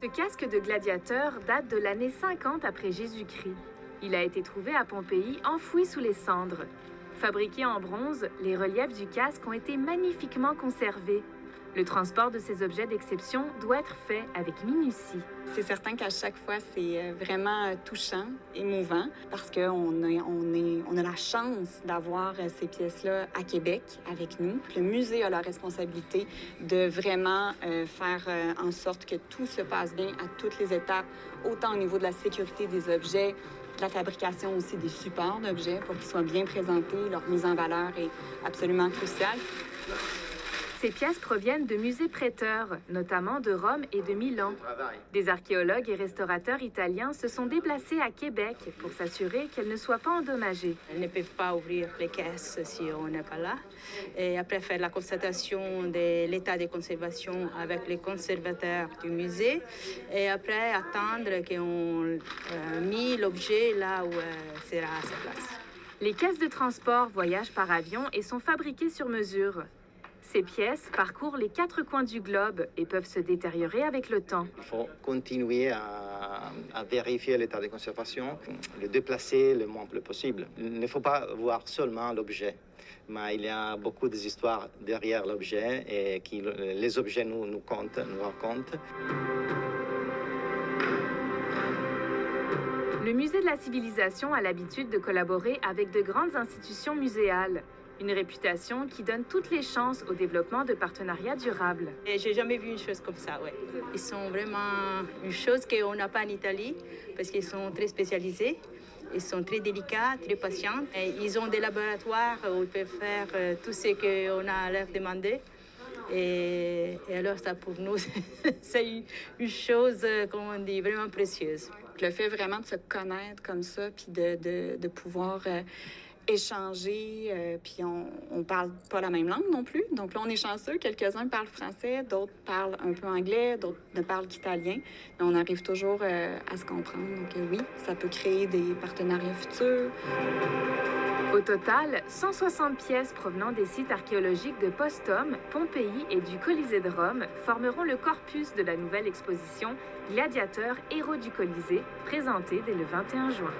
Ce casque de gladiateur date de l'année 50 après Jésus-Christ. Il a été trouvé à Pompéi, enfoui sous les cendres. Fabriqué en bronze, les reliefs du casque ont été magnifiquement conservés. Le transport de ces objets d'exception doit être fait avec minutie. C'est certain qu'à chaque fois, c'est vraiment touchant, émouvant, parce qu'on a la chance d'avoir ces pièces-là à Québec avec nous. Le musée a la responsabilité de vraiment faire en sorte que tout se passe bien à toutes les étapes, autant au niveau de la sécurité des objets, de la fabrication aussi des supports d'objets pour qu'ils soient bien présentés. Leur mise en valeur est absolument cruciale. Ces pièces proviennent de musées prêteurs, notamment de Rome et de Milan. Des archéologues et restaurateurs italiens se sont déplacés à Québec pour s'assurer qu'elles ne soient pas endommagées. Elles ne peuvent pas ouvrir les caisses si on n'est pas là. Et après, faire la constatation de l'état de conservation avec les conservateurs du musée. Et après, attendre qu'on mis l'objet là où sera à sa place. Les caisses de transport voyagent par avion et sont fabriquées sur mesure. Ces pièces parcourent les 4 coins du globe et peuvent se détériorer avec le temps. Il faut continuer à vérifier l'état de conservation, le déplacer le moins possible. Il ne faut pas voir seulement l'objet, mais il y a beaucoup d'histoires derrière l'objet et qui les objets nous racontent. Le Musée de la Civilisation a l'habitude de collaborer avec de grandes institutions muséales. Une réputation qui donne toutes les chances au développement de partenariats durables. J'ai jamais vu une chose comme ça, ouais. Ils sont vraiment une chose qu'on n'a pas en Italie parce qu'ils sont très spécialisés. Ils sont très délicats, très patients. Et ils ont des laboratoires où ils peuvent faire tout ce qu'on a à leur demander. Et alors ça, pour nous, c'est une chose, comme on dit, vraiment précieuse. Le fait vraiment de se connaître comme ça, puis de pouvoir échanger, puis on parle pas la même langue non plus. Donc là, on est chanceux. Quelques-uns parlent français, d'autres parlent un peu anglais, d'autres ne parlent qu'italien. Mais on arrive toujours à se comprendre. Donc oui, ça peut créer des partenariats futurs. Au total, 160 pièces provenant des sites archéologiques de Postum, Pompéi et du Colisée de Rome formeront le corpus de la nouvelle exposition Gladiateurs, héros du Colisée, présentée dès le 21 juin.